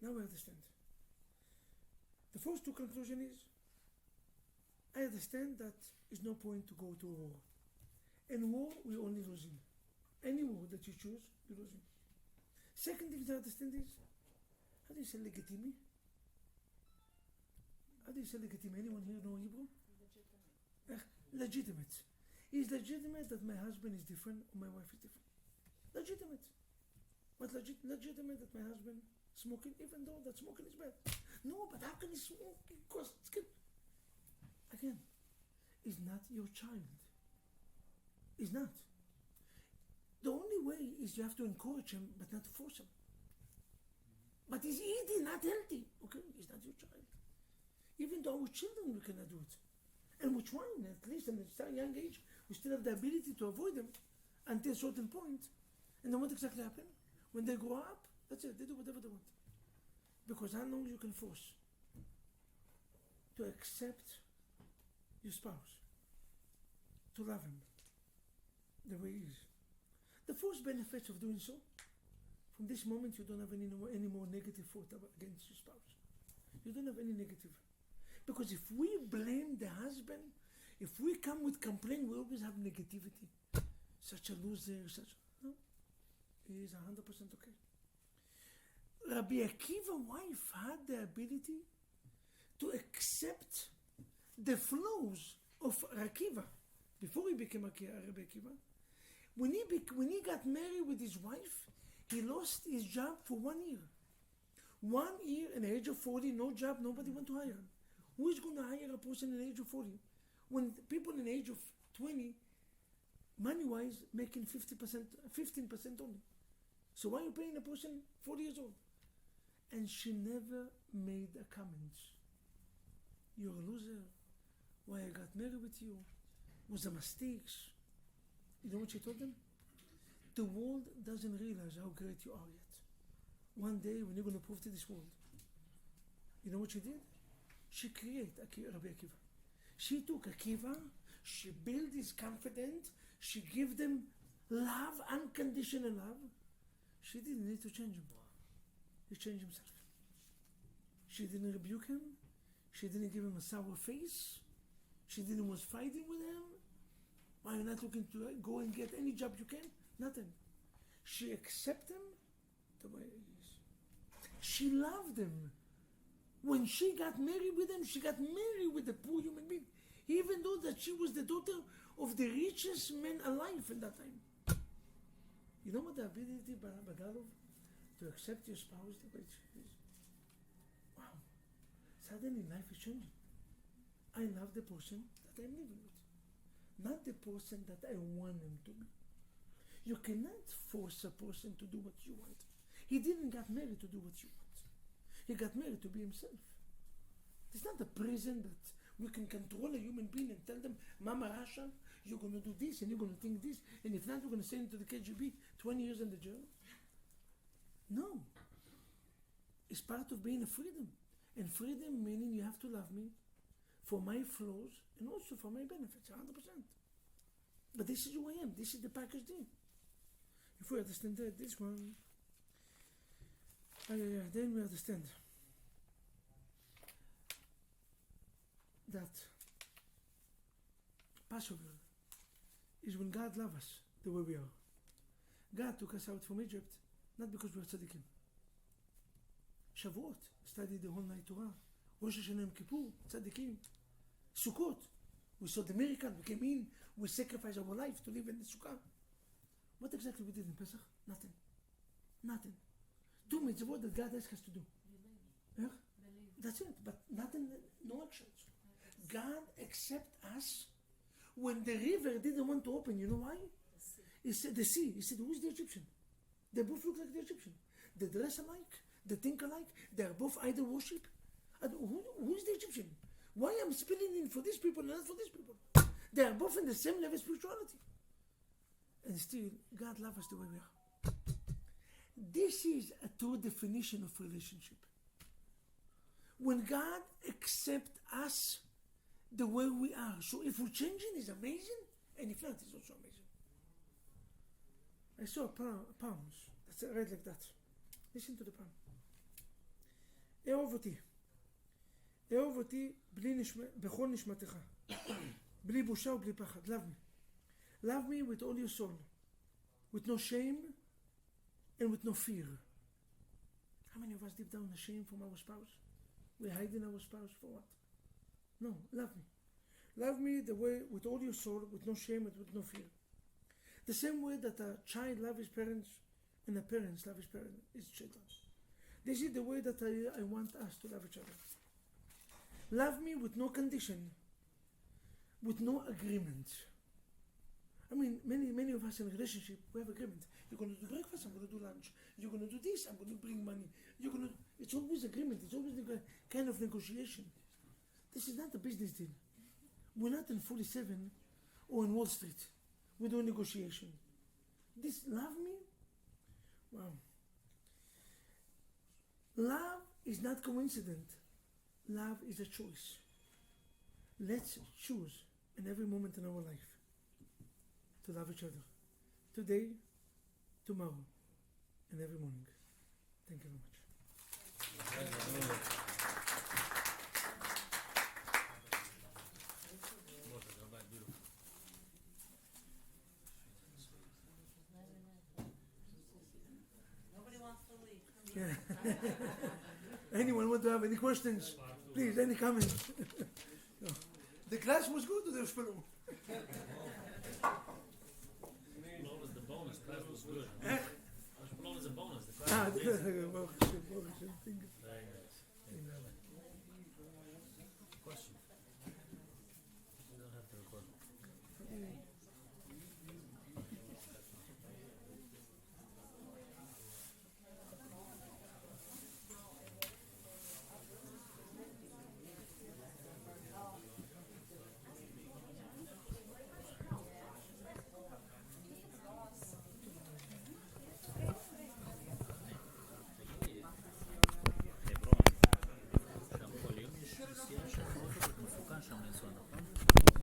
Now I understand. The first two conclusion is, I understand that is no point to go to war. In war, we're only losing. Any war that you choose, you're losing. Second thing to understand is, how do you say legitimate? How do you say legitimate? Anyone here know Hebrew? Legitimate. Is legitimate that my husband is different or my wife is different. Legitimate. But legitimate that my husband smoking, even though that smoking is bad. No, but how can he smoke? Because again, it's not your child. It's not. The only way is you have to encourage him, but not to force him. But he's eating, not healthy. Okay, he's not your child. Even though our children, we cannot do it. And we're trying, at least in a young age, we still have the ability to avoid them until a certain point. And then what exactly happens? When they grow up, that's it, they do whatever they want. Because how long you can force to accept your spouse, to love him the way he is. The first benefits of doing so, from this moment you don't have any more negative thought against your spouse. You don't have any negative. Because if we blame the husband, if we come with complaint, we always have negativity. Such a loser, no, he is 100% okay. Rabbi Akiva's wife had the ability to accept the flaws of Akiva before he became Rabbi Akiva. When he got married with his wife, he lost his job for 1 year. 1 year in the age of 40, no job, nobody went to hire him. Who is going to hire a person in the age of 40? When people in the age of 20, money-wise, making 15% only. So why are you paying a person 40 years old? And she never made a comment. You're a loser. Why I got married with you was a mistake. You know what she told them? The world doesn't realize how great you are yet. One day when you're going to prove to this world. You know what she did? She created Rabbi Akiva. She took Akiva, she built his confidence, she gave them love, unconditional love. She didn't need to change him. He changed himself. She didn't rebuke him. She didn't give him a sour face. She didn't was fighting with him. Why are you not looking to go and get any job you can? Nothing. She accepted him the way he is. She loved him. When she got married with him, she got married with a poor human being. Even though that she was the daughter of the richest man alive in that time. You know what the ability Badalov to accept your spouse the way she is? Wow. Suddenly life is changing. I love the person that I'm living with. Not the person that I want him to be. You cannot force a person to do what you want. He didn't get married to do what you want. He got married to be himself. It's not a prison that we can control a human being and tell them, Mama Rasha, you're going to do this and you're going to think this, and if not, we're going to send you to the KGB, 20 years in the jail. No. It's part of being a freedom. And freedom meaning you have to love me for my flaws and also for my benefits, 100%. But this is who I am. This is the package deal. If we understand that, this one, then we understand that Passover is when God loves us the way we are. God took us out from Egypt not because we are tzaddikim. Shavuot, studied the whole night Torah. Rosh Hashanah Yom Kippur, tzaddikim. Sukkot, we saw the miracle. We came in, we sacrificed our life to live in the sukkah. What exactly we did in Pesach? Nothing. Nothing. 2 mitzvot that God asked us to do. Yeah? That's it, but nothing, no actions. God accept us when the river didn't want to open. You know why? He said, the sea. He said, who's the Egyptian? They both look like the Egyptian. They dress alike, they think alike, they're both idol worship. And who's the Egyptian? Why am I spilling in for these people and not for these people? They are both in the same level of spirituality. And still, God loves us the way we are. This is a true definition of relationship. When God accepts us the way we are. So if we're changing, it's amazing. And if not, it's also amazing. I saw palms. That's right like that. Listen to the palm. אהוב אותי. אהוב אותי בכל נשמתך. בלי בושה ובלי פחד. Love me. Love me with all your soul. With no shame and with no fear. How many of us deep down are shame from our spouse? We're hiding our spouse for what? No, love me. Love me the way with all your soul, with no shame and with no fear. The same way that a child loves his parents and a parent loves his children. This is the way that I want us to love each other. Love me with no condition, with no agreement. I mean, many of us in a relationship, we have agreement. You're going to do breakfast, I'm going to do lunch. You're going to do this, I'm going to bring money. It's always agreement, it's always a kind of negotiation. This is not a business deal. We're not in 47 or in Wall Street. We do negotiation. This love me? Wow. Love is not coincident. Love is a choice. Let's choose in every moment in our life to love each other. Today, tomorrow, and every morning. Thank you very much. Nobody wants to leave. Yeah. Anyone want to have any questions? Please, any comments? No. The class was good or the spelling? Blown as the bonus. Class was good. Eh? Blown as a bonus. The class Ah, was amazing. well,